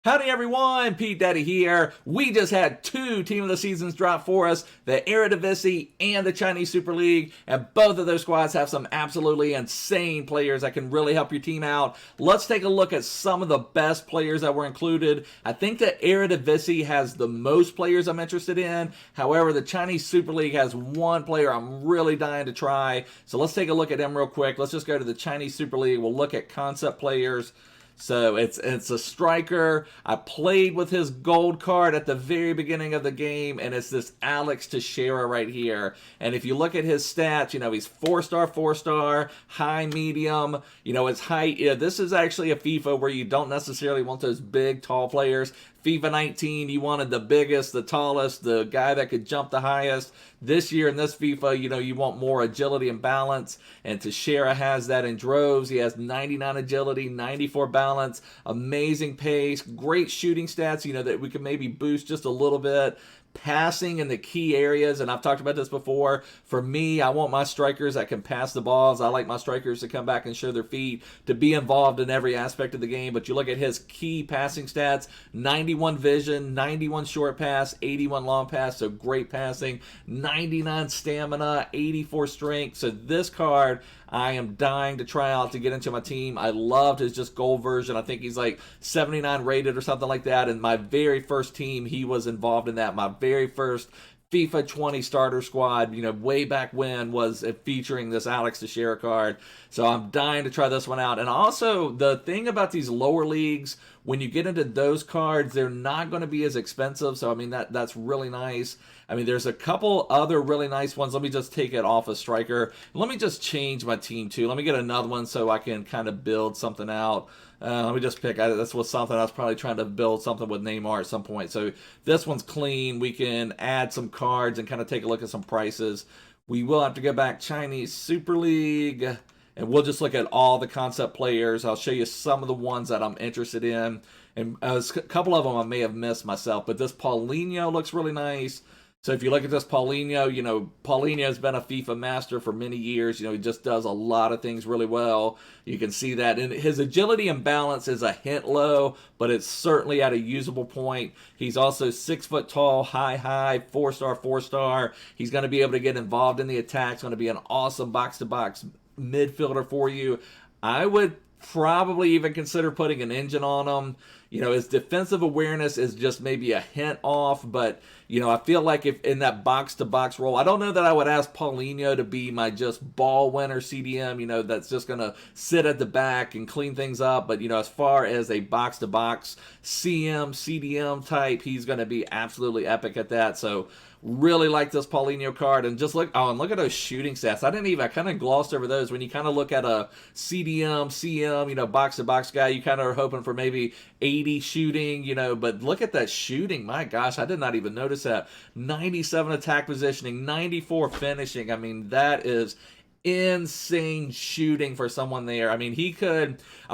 Howdy everyone, Pete Daddy here. We just had two Team of the Seasons drop for us, the Eredivisie and the Chinese Super League, and both of those squads have some absolutely insane players that can really help your team out. Let's take a look at some of the best players that were included. I think the Eredivisie has the most players I'm interested in. However, the Chinese Super League has one player I'm really dying to try. So let's take a look at them real quick. Let's just go to the Chinese Super League. We'll look at concept players. So it's a striker. I played with his gold card at the very beginning of the game, and it's this Alex Teixeira right here. And if you look at his stats, he's 4-star, high, medium. His height. This is actually a FIFA where you don't necessarily want those big, tall players. FIFA 19, you wanted the biggest, the tallest, the guy that could jump the highest. This year in this FIFA, you want more agility and balance, and Teixeira has that in droves. He has 99 agility, 94 balance, amazing pace, great shooting stats, that we can maybe boost just a little bit. Passing in the key areas, and I've talked about this before. For me, I want my strikers that can pass the balls. I like my strikers to come back and show their feet, to be involved in every aspect of the game. But you look at his key passing stats: 91 vision, 91 short pass, 81 long pass, so great passing, 99 stamina, 84 strength. So this card I am dying to try out to get into my team. I loved his just gold version. I think he's like 79 rated or something like that. And my very first team, he was involved in that. My very first FIFA 20 starter squad, way back when, was featuring this Alex Teixeira card. So I'm dying to try this one out. And also, the thing about these lower leagues, when you get into those cards, they're not going to be as expensive. So, that's really nice. There's a couple other really nice ones. Let me just take it off a striker. Let me just change my team, too. Let me get another one so I can kind of build something out. Let me just pick. This was something I was probably trying to build something with Neymar at some point. So this one's clean. We can add some cards and kind of take a look at some prices. We will have to go back Chinese Super League, and we'll just look at all the concept players. I'll show you some of the ones that I'm interested in. And a couple of them I may have missed myself, but this Paulinho looks really nice. So if you look at this Paulinho, Paulinho has been a FIFA master for many years. He just does a lot of things really well. You can see that. And his agility and balance is a hint low, but it's certainly at a usable point. He's also 6 foot tall, high, 4-star. He's going to be able to get involved in the attack. He's going to be an awesome box-to-box midfielder for you. I would probably even consider putting an engine on him. His defensive awareness is just maybe a hint off, but, I feel like if in that box-to-box role, I don't know that I would ask Paulinho to be my just ball winner CDM, that's just going to sit at the back and clean things up. But, as far as a box-to-box CDM type, he's going to be absolutely epic at that. So, really like this Paulinho card. And just look at those shooting stats. I kind of glossed over those. When you kind of look at a CM, box-to-box guy, you kind of are hoping for maybe 80 shooting, but look at that shooting. My gosh, I did not even notice that. 97 attack positioning, 94 finishing. That is insane shooting for someone there. I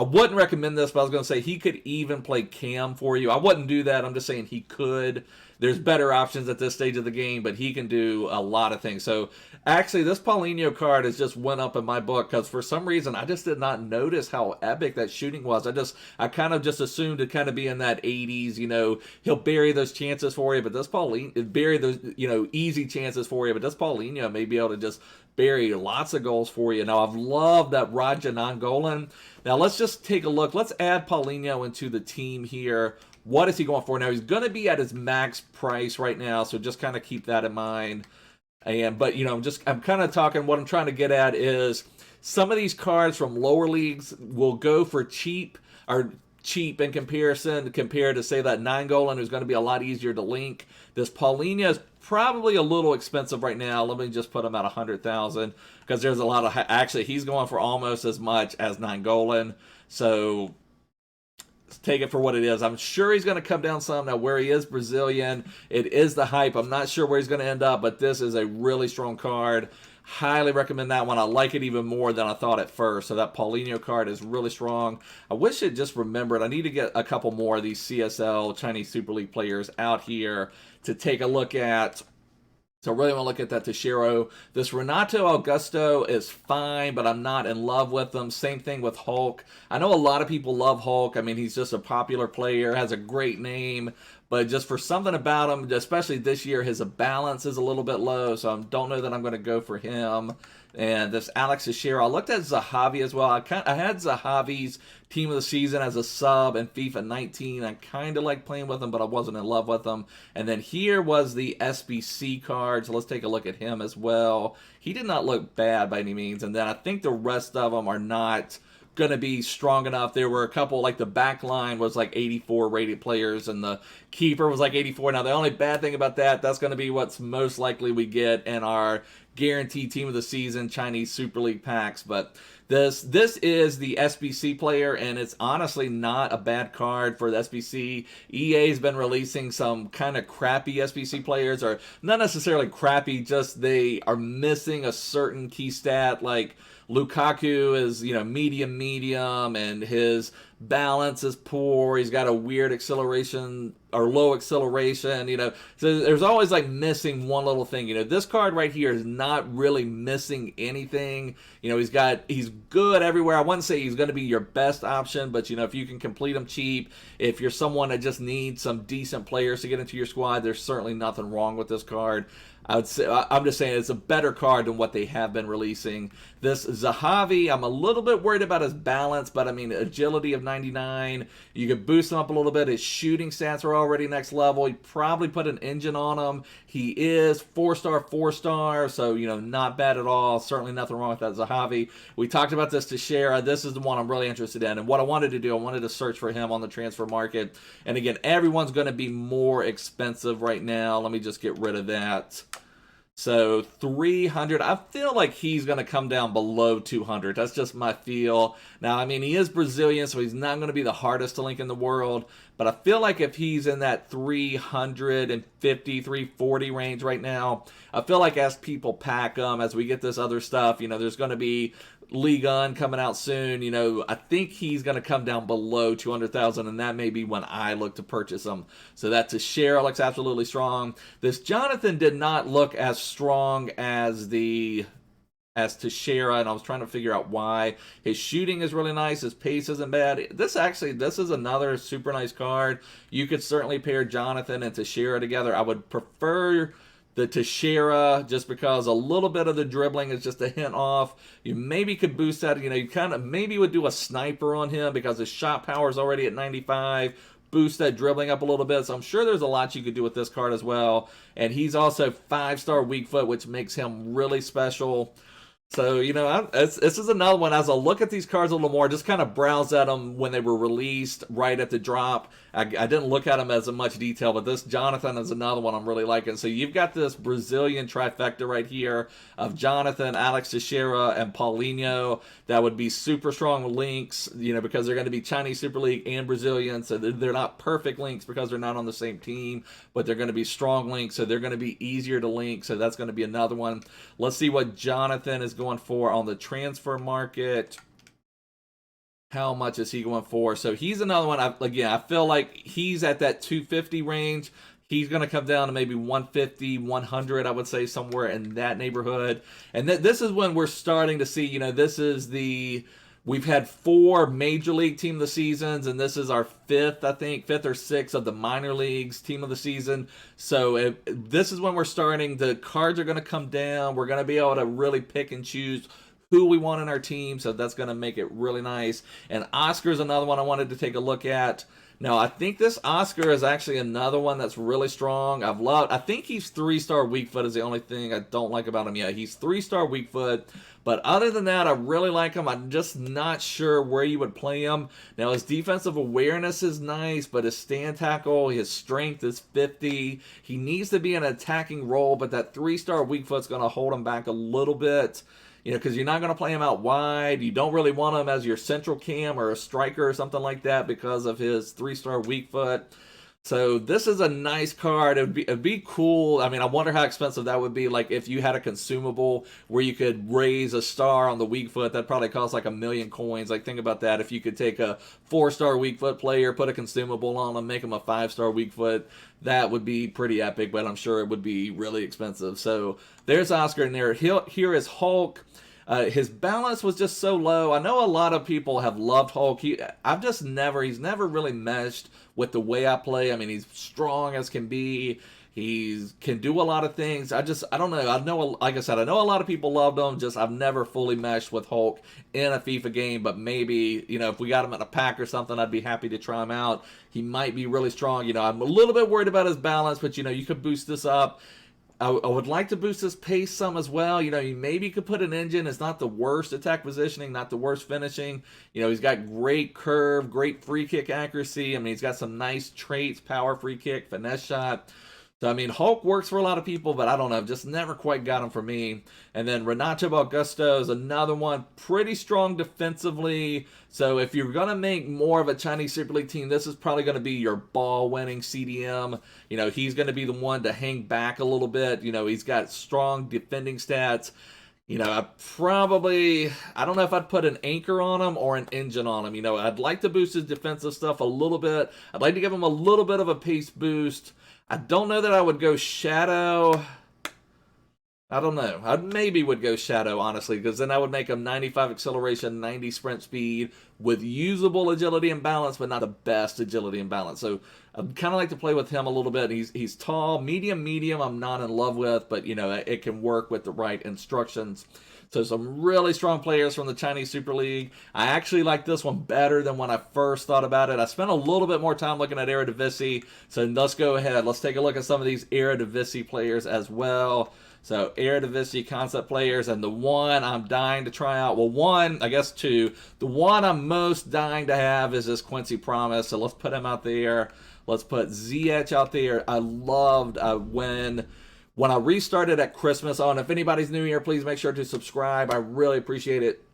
wouldn't recommend this, but I was going to say he could even play cam for you. I wouldn't do that. I'm just saying he could. There's better options at this stage of the game, but he can do a lot of things. So actually, this Paulinho card has just went up in my book because for some reason I just did not notice how epic that shooting was. I kind of just assumed it kind of be in that 80s. He'll bury those chances for you, but this Paulinho bury those easy chances for you. But this Paulinho may be able to just bury lots of goals for you. Now I've loved that Raja Nangolan. Now let's just take a look. Let's add Paulinho into the team here. What is he going for now? He's going to be at his max price right now, so just kind of keep that in mind. But I'm kind of talking. What I'm trying to get at is some of these cards from lower leagues will go for cheap in comparison compared to say that Nangolan, who's going to be a lot easier to link. This Paulinho is probably a little expensive right now. Let me just put him at 100,000 because there's a lot of actually he's going for almost as much as Nangolan. So take it for what it is. I'm sure he's going to come down some. Now, where he is Brazilian, it is the hype. I'm not sure where he's going to end up, but this is a really strong card. Highly recommend that one. I like it even more than I thought at first. So that Paulinho card is really strong. I wish it just remembered. I need to get a couple more of these CSL Chinese Super League players out here to take a look at. So I really want to look at that Teixeira. This Renato Augusto is fine, but I'm not in love with him. Same thing with Hulk. I know a lot of people love Hulk. I mean, he's just a popular player, has a great name, but just for something about him, especially this year, his balance is a little bit low, so I don't know that I'm going to go for him. And this Alex Teixeira, I looked at Zahavi as well. I had Zahavi's team of the season as a sub in FIFA 19. I kind of like playing with him, but I wasn't in love with him. And then here was the SBC card, so let's take a look at him as well. He did not look bad by any means, and then I think the rest of them are not going to be strong enough. There were a couple, like the back line was like 84 rated players, and the keeper was like 84. Now, the only bad thing about that's going to be what's most likely we get in our guaranteed team of the season Chinese Super League packs. But this is the SBC player, and it's honestly not a bad card for the SBC. EA's been releasing some kind of crappy SBC players, or not necessarily crappy, just they are missing a certain key stat. Like Lukaku is, medium, and his balance is poor. He's got a weird acceleration or low acceleration, So there's always like missing one little thing. This card right here is not really missing anything. He's good everywhere. I wouldn't say he's going to be your best option, but if you can complete him cheap, if you're someone that just needs some decent players to get into your squad, there's certainly nothing wrong with this card. I'm just saying it's a better card than what they have been releasing. This Zahavi, I'm a little bit worried about his balance, but I mean, agility of 99. You could boost him up a little bit. His shooting stats are already next level. He probably put an engine on him. He is 4-star, so, not bad at all. Certainly nothing wrong with that Zahavi. We talked about this Teixeira. This is the one I'm really interested in. And what I wanted to do, I wanted to search for him on the transfer market. And again, everyone's going to be more expensive right now. Let me just get rid of that. So 300, I feel like he's going to come down below 200. That's just my feel. Now, I mean, he is Brazilian, so he's not going to be the hardest to link in the world. But I feel like if he's in that 350, 340 range right now, I feel like as people pack him, as we get this other stuff, there's going to be League On coming out soon. I think he's going to come down below 200,000, and that may be when I look to purchase him. So that Teixeira looks absolutely strong. This Jonathan did not look as strong as Teixeira, and I was trying to figure out why. His shooting is really nice. His pace isn't bad. This is another super nice card. You could certainly pair Jonathan and Teixeira together. I would prefer the Teixeira just because a little bit of the dribbling is just a hint off. You maybe could boost that. You kind of maybe would do a sniper on him because his shot power is already at 95. Boost that dribbling up a little bit. So I'm sure there's a lot you could do with this card as well. And he's also 5-star weak foot, which makes him really special. So, this is another one. As I look at these cards a little more, just kind of browse at them when they were released right at the drop. I didn't look at them as in much detail, but this Jonathan is another one I'm really liking. So you've got this Brazilian trifecta right here of Jonathan, Alex Teixeira, and Paulinho. That would be super strong links, because they're going to be Chinese Super League and Brazilian. So they're not perfect links because they're not on the same team, but they're going to be strong links. So they're going to be easier to link. So that's going to be another one. Let's see what Jonathan is going for on the transfer market. How much is he going for? So he's another one. I feel like he's at that 250 range. He's going to come down to maybe 150, 100, I would say, somewhere in that neighborhood. And this is when we're starting to see, we've had 4 Major League Team of the Seasons, and this is our 5th or 6th of the minor leagues Team of the Season. So this is when we're starting. The cards are going to come down. We're going to be able to really pick and choose who we want in our team, so that's going to make it really nice. And Oscar's another one I wanted to take a look at. Now, I think this Oscar is actually another one that's really strong. I think he's 3-star weak foot is the only thing I don't like about him. Yeah, he's 3-star weak foot. But other than that, I really like him. I'm just not sure where you would play him. Now, his defensive awareness is nice, but his stand tackle, his strength is 50. He needs to be in an attacking role, but that 3-star weak foot's going to hold him back a little bit. Because you're not going to play him out wide. You don't really want him as your central cam or a striker or something like that because of his 3-star weak foot. So this is a nice card. It'd be cool. I mean, I wonder how expensive that would be. Like if you had a consumable where you could raise a star on the weak foot, that probably costs like 1,000,000 coins. Like think about that. If you could take a 4-star weak foot player, put a consumable on them, make them a 5-star weak foot, that would be pretty epic. But I'm sure it would be really expensive. So there's Oscar in there. Here is Hulk. His balance was just so low. I know a lot of people have loved Hulk. He's never really meshed with the way I play. I mean, he's strong as can be. He can do a lot of things. I don't know. Like I said, I know a lot of people loved him. Just I've never fully meshed with Hulk in a FIFA game. But maybe, if we got him in a pack or something, I'd be happy to try him out. He might be really strong. I'm a little bit worried about his balance, but you could boost this up. I would like to boost his pace some as well. You maybe could put an engine. It's not the worst attack positioning, not the worst finishing. He's got great curve, great free kick accuracy. I mean, he's got some nice traits, power free kick, finesse shot. So, I mean, Hulk works for a lot of people, but I don't know. Just never quite got him for me. And then Renato Augusto is another one. Pretty strong defensively. So, if you're going to make more of a Chinese Super League team, this is probably going to be your ball-winning CDM. He's going to be the one to hang back a little bit. He's got strong defending stats. I don't know if I'd put an anchor on him or an engine on him. I'd like to boost his defensive stuff a little bit. I'd like to give him a little bit of a pace boost. I don't know that I would go Shadow. I don't know. I maybe would go Shadow, honestly, because then I would make him 95 acceleration, 90 sprint speed with usable agility and balance, but not the best agility and balance. So I'd kind of like to play with him a little bit. He's tall, medium, I'm not in love with, but, it can work with the right instructions. So some really strong players from the Chinese Super League. I actually like this one better than when I first thought about it. I spent a little bit more time looking at Eredivisie. So let's go ahead. Let's take a look at some of these Eredivisie players as well. So Eredivisie concept players, and the one I'm dying to try out. Well, one, I guess two. The one I'm most dying to have is this Quincy Promes. So let's put him out there. Let's put Ziyech out there. I loved when I restarted at Christmas. And if anybody's new here, please make sure to subscribe. I really appreciate it.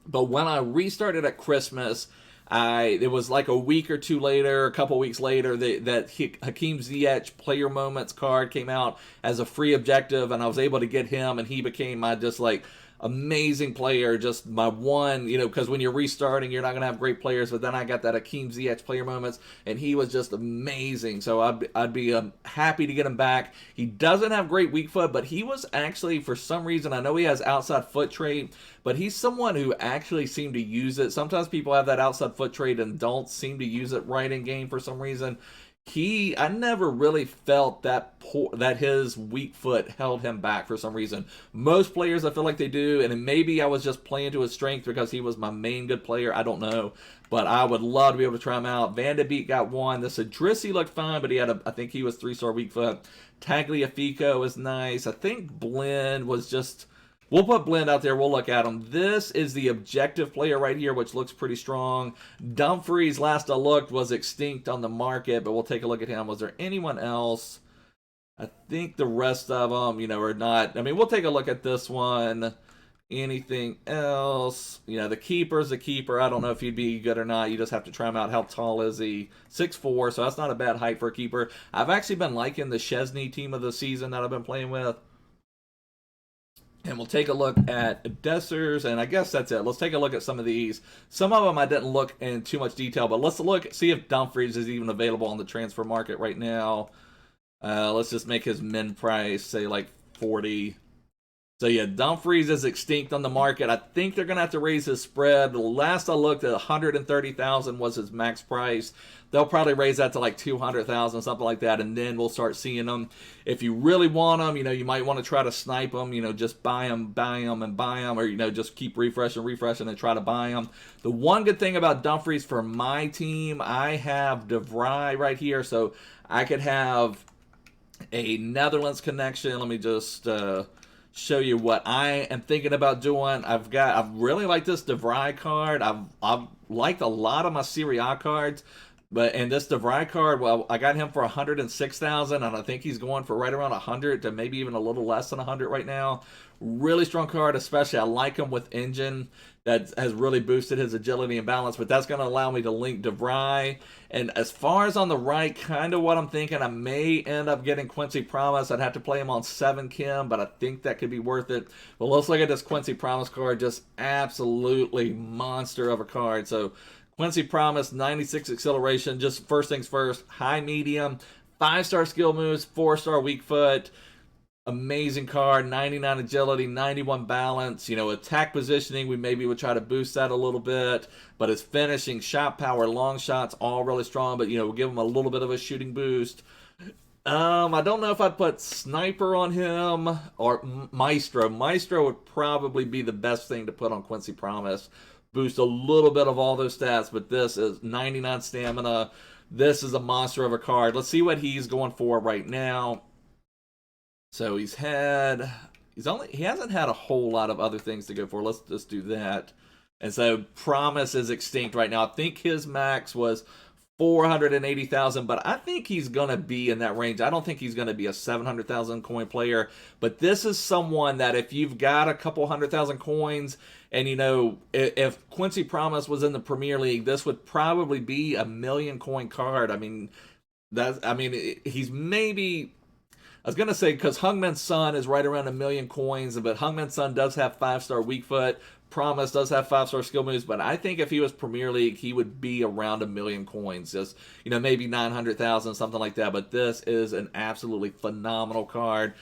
But when I restarted at Christmas, it was like a week or two later, a couple weeks later, that Hakim Ziyech Player Moments card came out as a free objective, and I was able to get him, and he became my just like amazing player, just my one, because when you're restarting, you're not going to have great players, but then I got that Hakim Ziyech Player Moments, and he was just amazing, so I'd be happy to get him back. He doesn't have great weak foot, but he was actually, for some reason, I know he has outside foot trait, but he's someone who actually seemed to use it. Sometimes people have that outside foot trait and don't seem to use it right in game for some reason. I never really felt that his weak foot held him back for some reason. Most players, I feel like they do, and maybe I was just playing to his strength because he was my main good player. I don't know, but I would love to be able to try him out. Van De Beek got one. This Idrissi looked fine, but I think he was 3-star weak foot. Tagliafico was nice. I think Blend was just... We'll put Blend out there. We'll look at him. This is the objective player right here, which looks pretty strong. Dumfries, last I looked, was extinct on the market, but we'll take a look at him. Was there anyone else? I think the rest of them, are not. I mean, we'll take a look at this one. Anything else? The keeper's the keeper. I don't know if he'd be good or not. You just have to try him out. How tall is he? 6'4", so that's not a bad height for a keeper. I've actually been liking the Chesney team of the season that I've been playing with. And we'll take a look at Dessers, and I guess that's it. Let's take a look at some of these. Some of them I didn't look in too much detail, but let's see if Dumfries is even available on the transfer market right now. Let's just make his min price, say like 40. So yeah, Dumfries is extinct on the market. I think they're going to have to raise his spread. The last I looked at, 130,000 was his max price. They'll probably raise that to like 200,000, something like that, and then we'll start seeing them. If you really want them, you might want to try to snipe them, just buy them, or, just keep refreshing, and try to buy them. The one good thing about Dumfries for my team, I have De Vrij right here, so I could have a Netherlands connection. Let me just... show you what I am thinking about doing. I really like this De Vrij card. I've liked a lot of my Serie A cards, And this DeVry card, well, I got him for 106,000, and I think he's going for right around 100 to maybe even a little less than 100 right now. Really strong card, especially I like him with engine. That has really boosted his agility and balance, but that's going to allow me to link DeVry. And as far as on the right, kind of what I'm thinking, I may end up getting Quincy Promes. I'd have to play him on 7 Kim, but I think that could be worth it. But let's look at this Quincy Promes card, just absolutely monster of a card. So Quincy Promes, 96 acceleration. Just first things first, high medium, 5-star skill moves, 4-star weak foot. Amazing card, 99 agility, 91 balance. Attack positioning, we maybe would try to boost that a little bit. But his finishing, shot power, long shots, all really strong. But, we'll give him a little bit of a shooting boost. I don't know if I'd put Sniper on him or Maestro. Maestro would probably be the best thing to put on Quincy Promes. Boost a little bit of all those stats, but this is 99 stamina. This is a monster of a card. Let's see what he's going for right now. So he hasn't had a whole lot of other things to go for. Let's just do that. And so Promise is extinct right now. I think his max was 480,000, but I think he's going to be in that range. I don't think he's going to be a 700,000 coin player, but this is someone that if you've got a couple 100,000 coins and, if Quincy Promes was in the Premier League, this would probably be a 1,000,000 coin card. He's maybe, I was going to say, because Heung-Min Son is right around 1,000,000 coins, but Heung-Min Son does have 5-star weak foot. Promise does have 5-star skill moves, but I think if he was Premier League, he would be around 1,000,000 coins. Just, maybe 900,000, something like that. But this is an absolutely phenomenal card.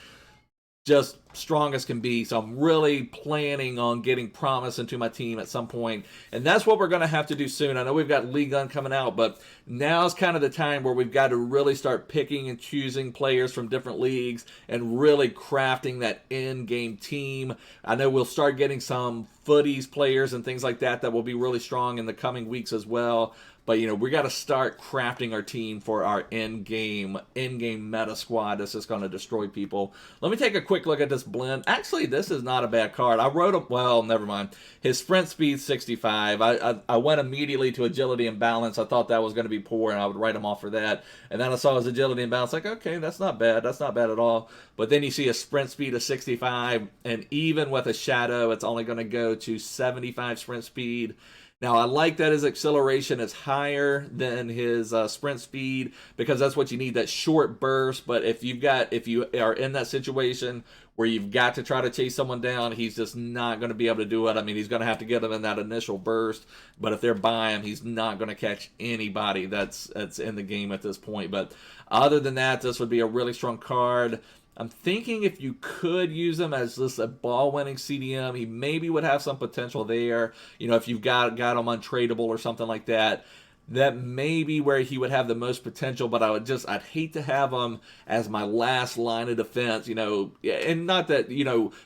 Just strong as can be. So I'm really planning on getting Promise into my team at some point. And that's what we're going to have to do soon. I know we've got League Gun coming out, but now's kind of the time where we've got to really start picking and choosing players from different leagues and really crafting that in-game team. I know we'll start getting some footies players and things like that will be really strong in the coming weeks as well. But, we got to start crafting our team for our in-game meta squad that's just going to destroy people. Let me take a quick look at this blend. Actually, this is not a bad card. I wrote him, well, never mind. His sprint speed, 65. I went immediately to agility and balance. I thought that was going to be poor, and I would write him off for that. And then I saw his agility and balance, like, okay, that's not bad. That's not bad at all. But then you see a sprint speed of 65, and even with a shadow, it's only going to go to 75 sprint speed. Now, I like that his acceleration is higher than his sprint speed because that's what you need, that short burst. But if you are in that situation where you've got to try to chase someone down, he's just not going to be able to do it. He's going to have to get them in that initial burst. But if they're by him, he's not going to catch anybody that's in the game at this point. But other than that, this would be a really strong card. I'm thinking if you could use him as just a ball-winning CDM, he maybe would have some potential there. If you've got him untradeable or something like that, that may be where he would have the most potential. But I'd hate to have him as my last line of defense. And not that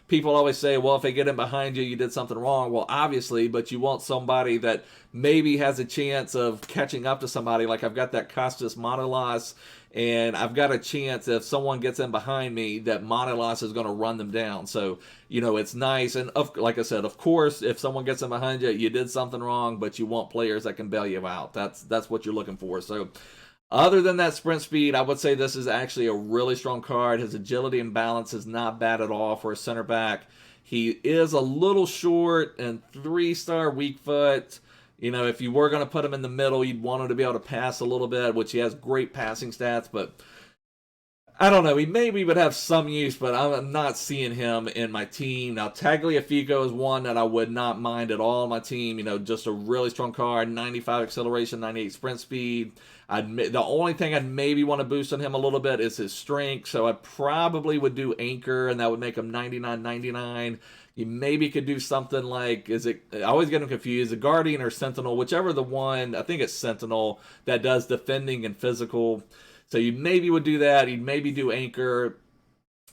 people always say, well, if they get in behind you, you did something wrong. Well, obviously, but you want somebody that maybe has a chance of catching up to somebody. Like I've got that Costas Monolas. And I've got a chance if someone gets in behind me that Monolas is going to run them down. So, it's nice. And like I said, of course, if someone gets in behind you, you did something wrong, but you want players that can bail you out. That's what you're looking for. So other than that sprint speed, I would say this is actually a really strong card. His agility and balance is not bad at all for a center back. He is a little short and 3-star weak foot. If you were going to put him in the middle, you'd want him to be able to pass a little bit, which he has great passing stats, but I don't know. He maybe would have some use, but I'm not seeing him in my team. Now, Tagliafico is one that I would not mind at all in my team. Just a really strong card, 95 acceleration, 98 sprint speed. The only thing I'd maybe want to boost on him a little bit is his strength, so I probably would do Anchor, and that would make him 99-99. You maybe could do something like, I always get them confused, a Guardian or Sentinel, whichever the one, I think it's Sentinel, that does defending and physical. So you maybe would do that. You'd maybe do Anchor.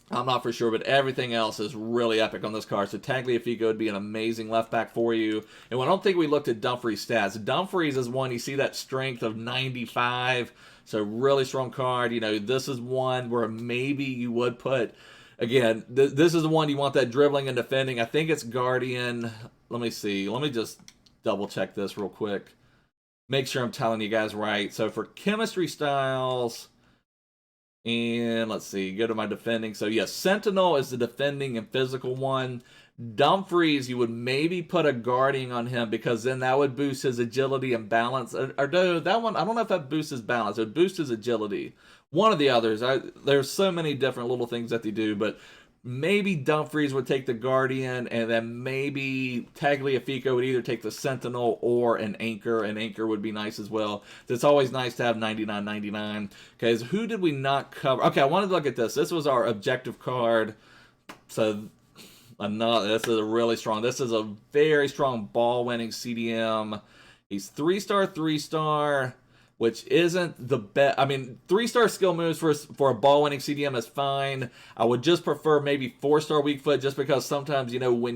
I'm not for sure, but everything else is really epic on this card. So Tagliafico would be an amazing left back for you. And I don't think we looked at Dumfries' stats. Dumfries is one, you see that strength of 95. So really strong card. This is one where maybe you would put... Again, this is the one you want that dribbling and defending. I think it's Guardian. Let me see. Let me just double check this real quick. make sure I'm telling you guys right. So for chemistry styles, and let's see, go to my defending. So yes, Sentinel is the defending and physical one. Dumfries, you would maybe put a guarding on him because then that would boost his agility and balance. Or no, that one, I don't know if that boosts his balance. It would boost his agility. One of the others. There's so many different little things that they do, but maybe Dumfries would take the Guardian, and then maybe Tagliafico would either take the Sentinel or an Anchor. An Anchor would be nice as well. It's always nice to have 99.99. Okay, so who did we not cover? Okay, I wanted to look at this. This was our objective card. So this is a really strong. This is a very strong ball-winning CDM. He's 3-star, 3-star, which isn't the best. I mean, 3-star skill moves for a ball-winning CDM is fine. I would just prefer maybe 4-star weak foot, just because sometimes, you know, when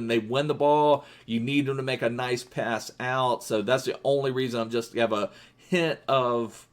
they win the ball, you need them to make a nice pass out. So that's the only reason I'm just have a hint of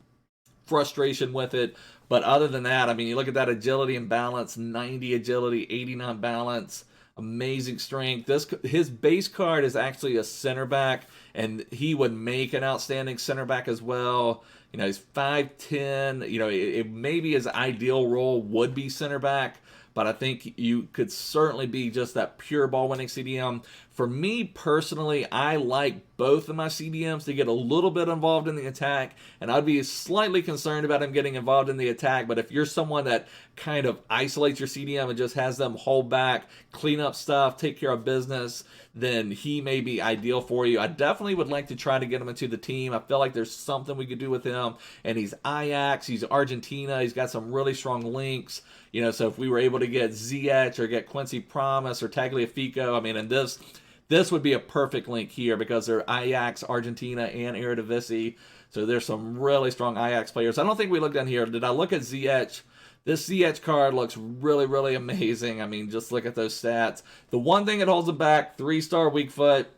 frustration with it. But other than that, I mean, you look at that agility and balance, 90 agility, 89 balance, amazing strength. His base card is actually a center back, and he would make an outstanding center back as well. You know, he's 5'10". You know, maybe his ideal role would be center back, but I think you could certainly be just that pure ball-winning CDM. For me personally, I like both of my CDMs to get a little bit involved in the attack, and I'd be slightly concerned about him getting involved in the attack. But if you're someone that kind of isolates your CDM and just has them hold back, clean up stuff, take care of business, then he may be ideal for you. I definitely would like to try to get him into the team. I feel like there's something we could do with him. And he's Ajax, he's Argentina, he's got some really strong links. You know, so if we were able to get Ziyech or get Quincy Promes or Tagliafico, I mean, and this would be a perfect link here because they're Ajax, Argentina, and Eredivisie. So there's some really strong Ajax players. I don't think we looked down here. Did I look at Ziyech? This Ziyech card looks really, really amazing. I mean, just look at those stats. The one thing that holds him back, 3-star weak foot,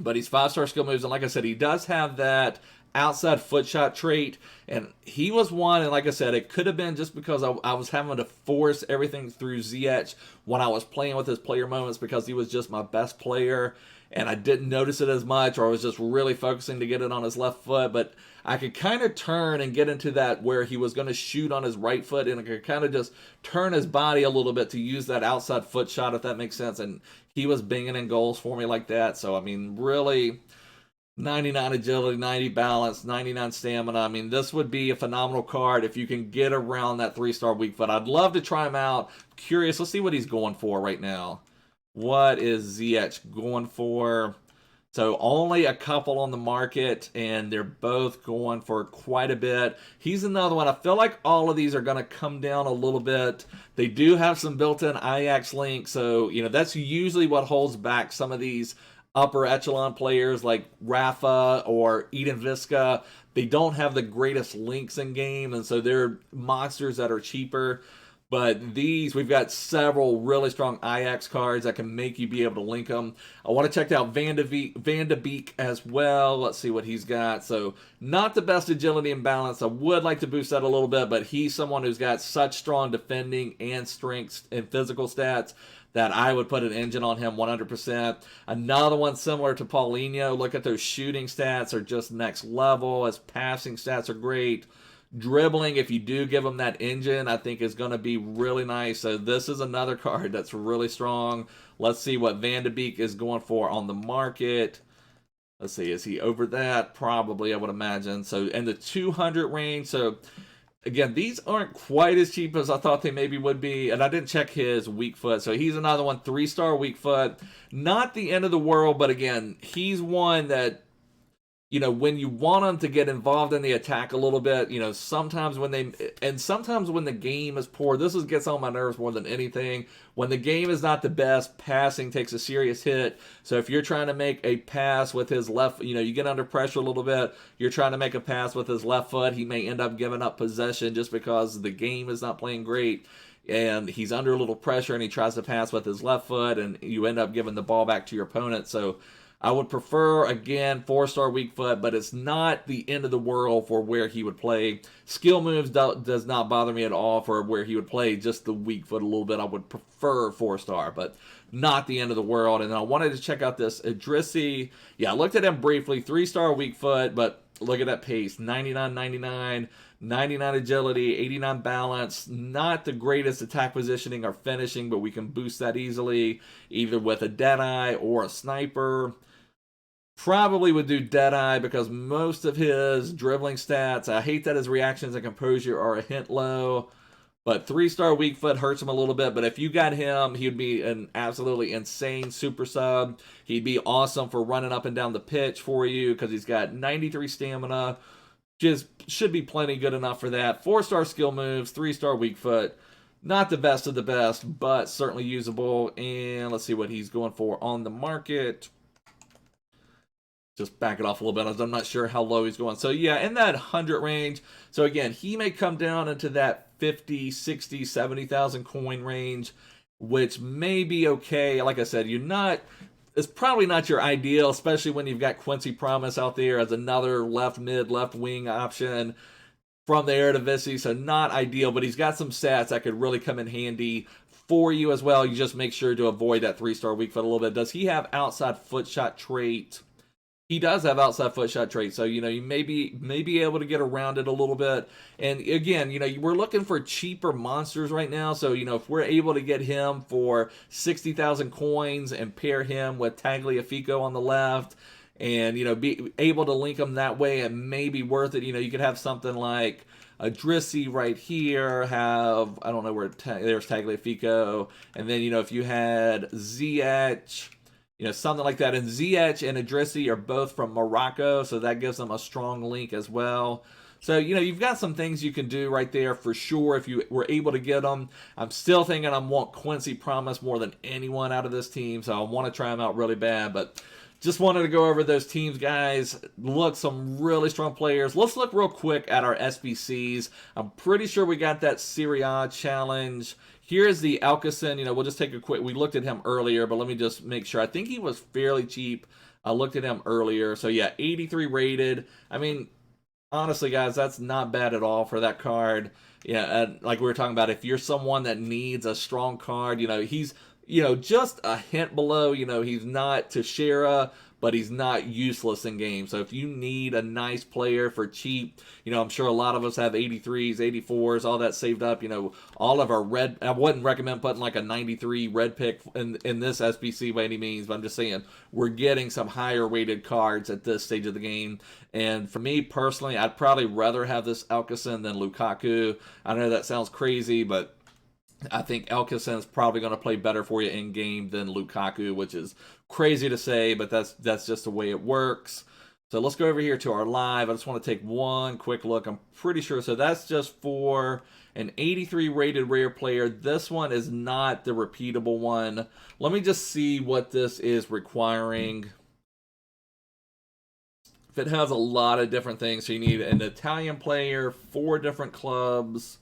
but he's 5-star skill moves. And like I said, he does have that outside foot shot trait, and he was one, and like I said, it could have been just because I was having to force everything through Ziyech when I was playing with his player moments because he was just my best player, and I didn't notice it as much, or I was just really focusing to get it on his left foot. But I could kind of turn and get into that where he was going to shoot on his right foot, and I could kind of just turn his body a little bit to use that outside foot shot, if that makes sense, and he was banging in goals for me like that. So I mean, really, 99 agility, 90 balance, 99 stamina. I mean, this would be a phenomenal card if you can get around that 3-star weak foot. I'd love to try him out. Curious. Let's see what he's going for right now. What is Ziyech going for? So only a couple on the market, and they're both going for quite a bit. He's another one. I feel like all of these are going to come down a little bit. They do have some built-in Ajax links, so, you know, that's usually what holds back some of these upper echelon players like Rafa or Eden Visca. They don't have the greatest links in game, and so they're monsters that are cheaper. But these, we've got several really strong Ajax cards that can make you be able to link them. I want to check out Van De Beek as well. Let's see what he's got. So not the best agility and balance. I would like to boost that a little bit, but he's someone who's got such strong defending and strength and physical stats that I would put an engine on him 100%. Another one similar to Paulinho. Look at those shooting stats are just next level. His passing stats are great. Dribbling, if you do give him that engine, I think is going to be really nice. So this is another card that's really strong. Let's see what Van De Beek is going for on the market. Let's see, is he over that? Probably, I would imagine. So in the 200 range. So again, these aren't quite as cheap as I thought they maybe would be. And I didn't check his weak foot. So he's another one, 3-star weak foot. Not the end of the world, but again, he's one that, you know, when you want them to get involved in the attack a little bit, you know, sometimes when the game is poor, gets on my nerves more than anything. When the game is not the best, passing takes a serious hit. So if you're trying to make a pass with his left, you know, you get under pressure a little bit, you're trying to make a pass with his left foot, he may end up giving up possession just because the game is not playing great. And he's under a little pressure and he tries to pass with his left foot and you end up giving the ball back to your opponent. So I would prefer, again, 4-star weak foot, but it's not the end of the world for where he would play. Skill moves does not bother me at all for where he would play, just the weak foot a little bit. I would prefer 4-star, but not the end of the world. And then I wanted to check out this Idrissi. Yeah, I looked at him briefly, 3-star weak foot, but look at that pace, 99, 99, 99 agility, 89 balance. Not the greatest attack positioning or finishing, but we can boost that easily, either with a Deadeye or a Sniper. Probably would do Deadeye because most of his dribbling stats, I hate that his reactions and composure are a hint low. But 3-star weak foot hurts him a little bit. But if you got him, he'd be an absolutely insane super sub. He'd be awesome for running up and down the pitch for you because he's got 93 stamina. Just should be plenty good enough for that. 4-star skill moves, 3-star weak foot. Not the best of the best, but certainly usable. And let's see what he's going for on the market. Just back it off a little bit. I'm not sure how low he's going. So yeah, in that 100 range. So again, he may come down into that 50, 60, 70,000 coin range, which may be okay. Like I said, it's probably not your ideal, especially when you've got Quincy Promes out there as another left mid, left wing option from the Eredivisie. So not ideal, but he's got some stats that could really come in handy for you as well. You just make sure to avoid that 3-star weak foot a little bit. Does he have outside foot shot trait? He does have outside foot shot trait, so you may be able to get around it a little bit. And again, we're looking for cheaper monsters right now. So if we're able to get him for 60,000 coins and pair him with Tagliafico on the left, and be able to link them that way, it may be worth it. You could have something like Idrissi right here. Have I don't know where there's Tagliafico, and then if you had Ziyech. Something like that. And Ziyech and Idrissi are both from Morocco, so that gives them a strong link as well. So, you've got some things you can do right there for sure if you were able to get them. I'm still thinking I want Quincy Promes more than anyone out of this team, so I want to try him out really bad. But just wanted to go over those teams, guys. Look, some really strong players. Let's look real quick at our SBCs. I'm pretty sure we got that Serie A challenge. Here's the Alcacin. We'll just take a quick. We looked at him earlier, but let me just make sure. I think he was fairly cheap. I looked at him earlier. So, yeah, 83 rated. I mean, honestly, guys, that's not bad at all for that card. Yeah, and like we were talking about, if you're someone that needs a strong card, he's, just a hint below. He's not Teixeira, but he's not useless in game. So if you need a nice player for cheap, I'm sure a lot of us have 83s, 84s, all that saved up. All of our red, I wouldn't recommend putting like a 93 red pick in this SBC by any means, but I'm just saying we're getting some higher rated cards at this stage of the game. And for me personally, I'd probably rather have this Alcacin than Lukaku. I know that sounds crazy, but I think Alcacin is probably going to play better for you in game than Lukaku, which is crazy to say, but that's just the way it works. So let's go over here to our live. I just want to take one quick look. I'm pretty sure. So that's just for an 83 rated rare player. This one is not the repeatable one. Let me just see what this is requiring. If it has a lot of different things, so you need an Italian player, 4 different clubs.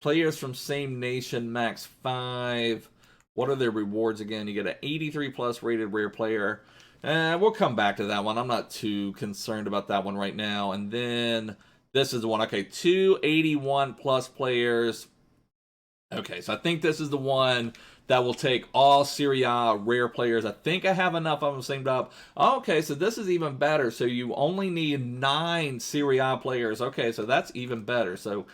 Players from same nation, max 5. What are their rewards again? You get an 83 plus rated rare player. We'll come back to that one. I'm not too concerned about that one right now. And then this is the one. Okay, 281 plus players. Okay, so I think this is the one that will take all Serie A rare players. I think I have enough of them saved up. Okay, so this is even better. So you only need 9 Serie A players. Okay, so that's even better. So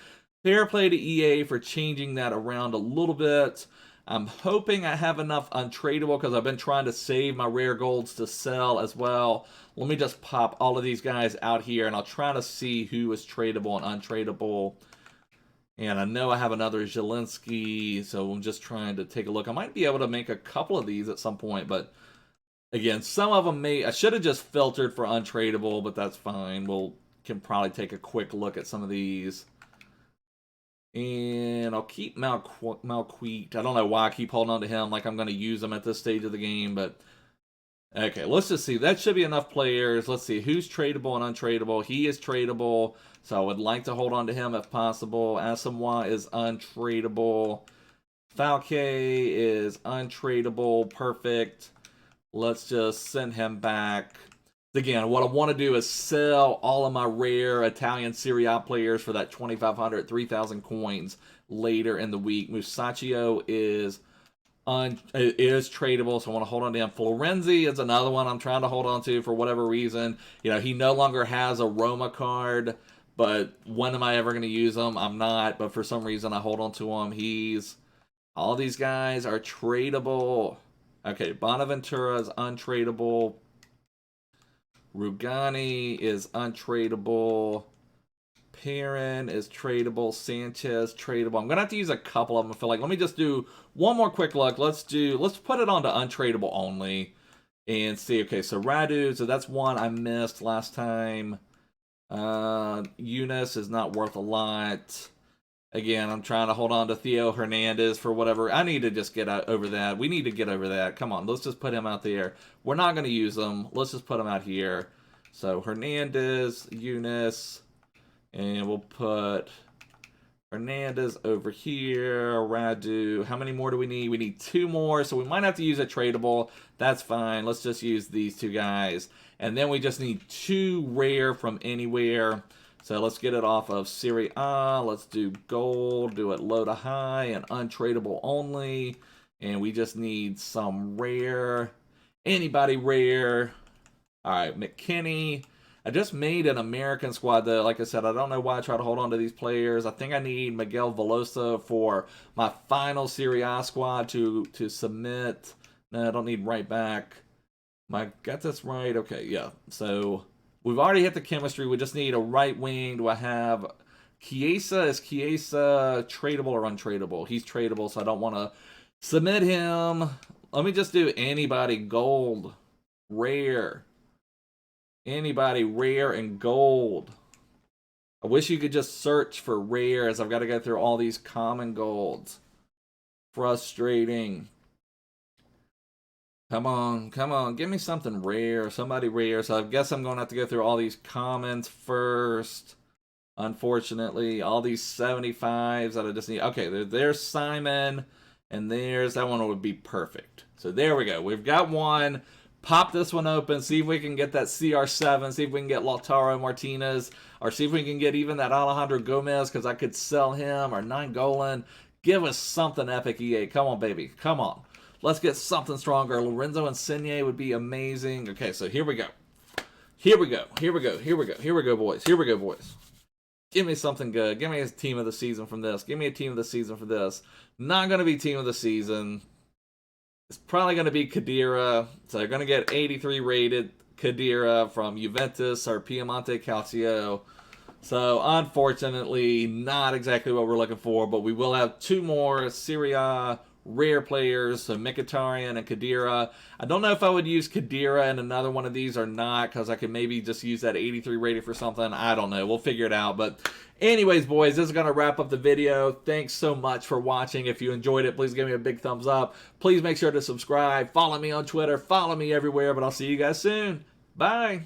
fair play to EA for changing that around a little bit. I'm hoping I have enough untradeable because I've been trying to save my rare golds to sell as well. Let me just pop all of these guys out here, and I'll try to see who is tradable and untradeable. And I know I have another Zielinski, so I'm just trying to take a look. I might be able to make a couple of these at some point, but again, some of them I should have just filtered for untradeable, but that's fine. Can probably take a quick look at some of these. And I'll keep Malquite. I don't know why I keep holding on to him like I'm going to use him at this stage of the game, but okay, let's just see. That should be enough players. Let's see who's tradable and untradeable. He is tradable, so I would like to hold on to him if possible. Asamoah is untradeable. Falque is untradeable. Perfect. Let's just send him back. Again, what I want to do is sell all of my rare Italian Serie A players for that 2,500, 3,000 coins later in the week. Musacchio is tradable, so I want to hold on to him. Florenzi is another one I'm trying to hold on to for whatever reason. You know, he no longer has a Roma card, but when am I ever going to use him? I'm not, but for some reason I hold on to him. All these guys are tradable. Okay, Bonaventura is untradeable. Rugani is untradeable. Perrin is tradable. Sanchez tradable. I'm gonna have to use a couple of them. I feel like. Let me just do one more quick look. Let's put it on to untradeable only and see. Okay, so Radu. So that's one I missed last time. Eunice is not worth a lot. Again, I'm trying to hold on to Theo Hernandez for whatever. I need to just get over that. We need to get over that. Come on, let's just put him out there. We're not going to use him. Let's just put him out here. So Hernandez, Eunice, and we'll put Hernandez over here. Radu. How many more do we need? We need 2 more, so we might have to use a tradable. That's fine. Let's just use these 2 guys. And then we just need 2 rare from anywhere. So let's get it off of Serie A. Let's do gold, do it low to high and untradeable only. And we just need some rare. Anybody rare. All right, McKinney. I just made an American squad, though. Like I said, I don't know why I try to hold on to these players. I think I need Miguel Velosa for my final Serie A squad to submit. No, I don't need right back. Got this right? Okay, yeah. So we've already hit the chemistry. We just need a right wing. Do I have Chiesa? Is Chiesa tradable or untradeable? He's tradable, so I don't want to submit him. Let me just do anybody gold, rare. Anybody rare and gold. I wish you could just search for rares. I've got to go through all these common golds. Frustrating. Come on, come on. Give me something rare. Somebody rare. So I guess I'm going to have to go through all these commons first. Unfortunately, all these 75s that I just need. Okay, there's Simon. And there's that one would be perfect. So there we go. We've got one. Pop this one open. See if we can get that CR7. See if we can get Lautaro Martinez. Or see if we can get even that Alejandro Gomez. Because I could sell him. Or Nainggolan. Give us something epic, EA. Come on, baby. Come on. Let's get something stronger. Lorenzo Insigne would be amazing. Okay, so here we go. Here we go. Here we go. Here we go. Here we go, boys. Here we go, boys. Give me something good. Give me a team of the season from this. Give me a team of the season for this. Not going to be team of the season. It's probably going to be Khedira. So they're going to get 83 rated Khedira from Juventus or Piemonte Calcio. So unfortunately, not exactly what we're looking for. But we will have 2 more Serie A rare players, so Mkhitaryan and Khedira. I don't know if I would use Khedira in another one of these or not, because I could maybe just use that 83 rated for something. I don't know. We'll figure it out. But anyways, boys, this is going to wrap up the video. Thanks so much for watching. If you enjoyed it, please give me a big thumbs up. Please make sure to subscribe. Follow me on Twitter. Follow me everywhere. But I'll see you guys soon. Bye.